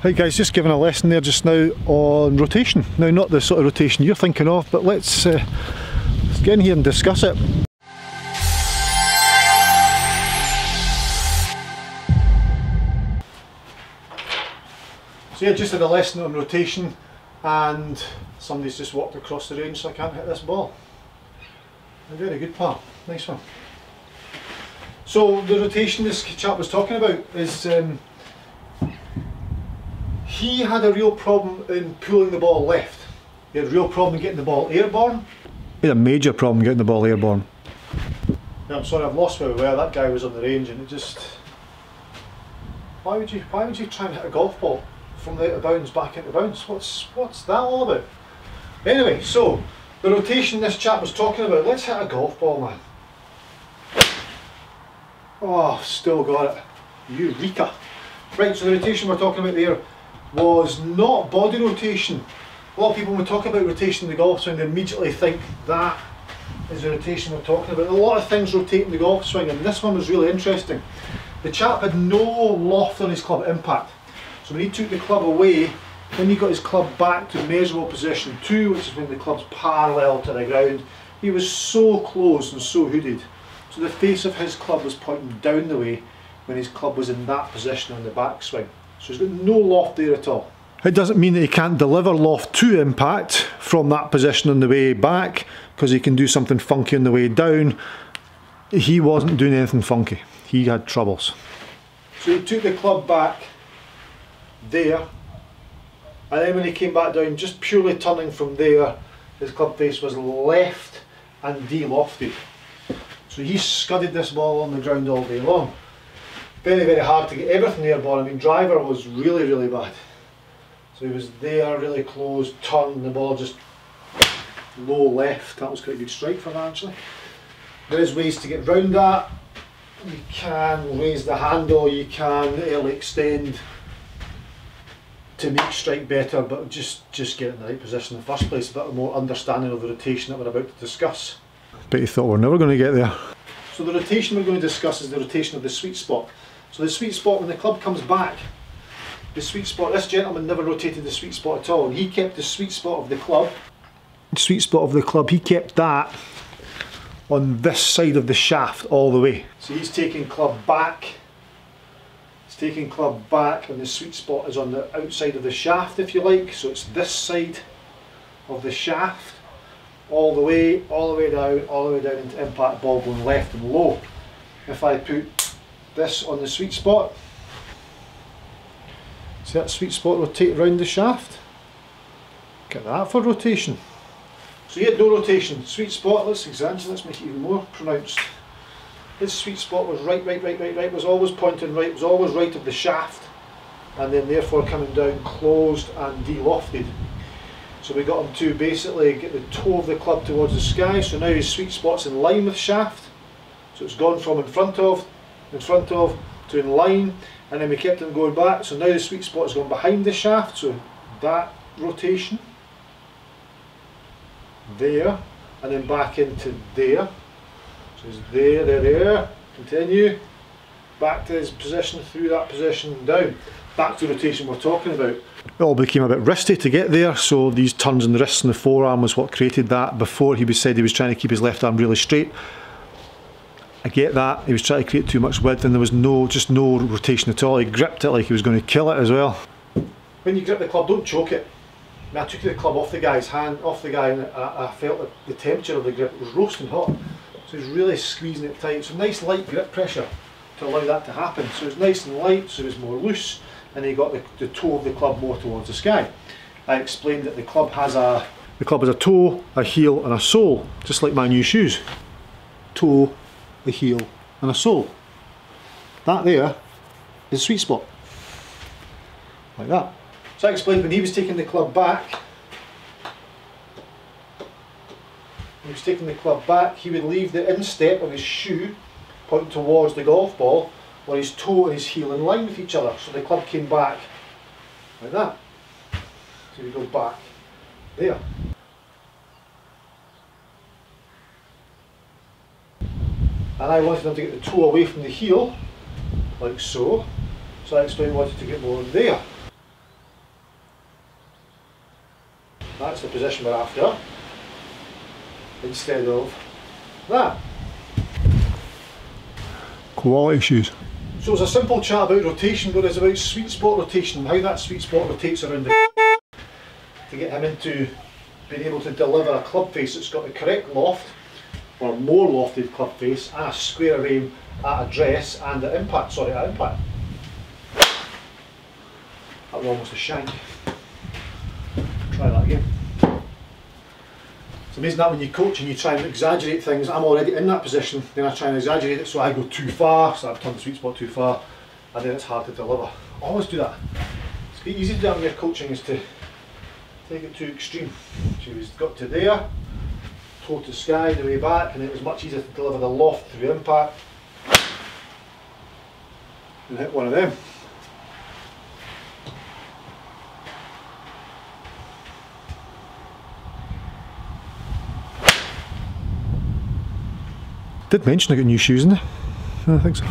Right guys, just giving a lesson there just now on rotation. Now not the sort of rotation you're thinking of, but let's get in here and discuss it. So yeah, just had a lesson on rotation and somebody's just walked across the range so I can't hit this ball. Very good pal, nice one. So the rotation this chap was talking about is he had a real problem in pulling the ball left. He had a real problem getting the ball airborne. He had a major problem getting the ball airborne. Yeah, I'm sorry, I've lost where that guy was on the range, and it just... Why would you try and hit a golf ball from out of bounds back into bounds? What's that all about? Anyway, so the rotation this chap was talking about, let's hit a golf ball, man. Oh, still got it. Eureka. Right, so the rotation we're talking about there was not body rotation. A lot of people, when we talk about rotation in the golf swing, they immediately think that is the rotation we're talking about. A lot of things rotate in the golf swing, and this one was really interesting. The chap had no loft on his club at impact. So when he took the club away, when he got his club back to measurable position 2, which is when the club's parallel to the ground, he was so close and so hooded. So the face of his club was pointing down the way when his club was in that position on the backswing. So he's got no loft there at all. It doesn't mean that he can't deliver loft to impact from that position on the way back, because he can do something funky on the way down. He wasn't doing anything funky. He had troubles. So he took the club back there, and then when he came back down, just purely turning from there, his club face was left and de-lofted. So he scudded this ball on the ground all day long. Very, very hard to get everything airborne. I mean, driver was really, really bad. So he was there, really close, turned, the ball just low left. That was quite a good strike for him actually. There is ways to get round that. You can raise the handle, you can early extend to make strike better, but just get in the right position in the first place. A bit more understanding of the rotation that we're about to discuss. Bet you thought we're never going to get there. So the rotation we're going to discuss is the rotation of the sweet spot. So the sweet spot, when the club comes back, the sweet spot, this gentleman never rotated the sweet spot at all. He kept the sweet spot of the club. The sweet spot of the club, he kept that on this side of the shaft all the way. So he's taking club back. He's taking club back, and the sweet spot is on the outside of the shaft, if you like. So it's this side of the shaft, all the way down into impact, ball going left and low. If I put this on the sweet spot, see that sweet spot rotate around the shaft? Get that for rotation. So he had no rotation. Sweet spot, let's examine, let's make it even more pronounced. His sweet spot was right, was always pointing right, was always right of the shaft, and then therefore coming down closed and de-lofted. So we got him to basically get the toe of the club towards the sky, so now his sweet spot's in line with shaft. So it's gone from in front of to in line, and then we kept him going back, so now the sweet spot has gone behind the shaft, so that rotation there, and then back into there. So it's there, continue, back to his position, through that position, down. Back to the rotation we're talking about. It all became a bit wristy to get there, so these turns in the wrists and the forearm was what created that. Before he said he was trying to keep his left arm really straight. I get that, he was trying to create too much width, and there was just no rotation at all. He gripped it like he was going to kill it as well. When you grip the club, don't choke it. I mean, I took the club off the guy's hand, and I felt that the temperature of the grip was roasting hot. So he was really squeezing it tight. So nice light grip pressure to allow that to happen. So it was nice and light, so it was more loose, and he got the toe of the club more towards the sky. I explained that the club has a toe, a heel and a sole, just like my new shoes. Toe, the heel and a sole. That there is a sweet spot. Like that. So I explained when he was taking the club back, he would leave the instep of his shoe pointing towards the golf ball, while his toe and his heel in line with each other. So the club came back like that. So we go back there. And I wanted him to get the toe away from the heel, like so. So I explained I wanted to get more there. That's the position we're after, instead of that. Quality shoes. So it's a simple chat about rotation, but it's about sweet spot rotation and how that sweet spot rotates around the to get him into being able to deliver a club face that's got the correct loft, or more lofted club face, and a square aim at address and at impact. Sorry, at impact. That was almost a shank. Try that again. It's amazing that when you coach and you try and exaggerate things, I'm already in that position, then I try and exaggerate it so I go too far, so I've turned the sweet spot too far, and then it's hard to deliver. I always do that. It's easy to do that when you're coaching, is to take it too extreme. So you've got to there, toe to sky, the way back, and it was much easier to deliver the loft through impact and hit one of them. Did mention I got new shoes in there. I think so.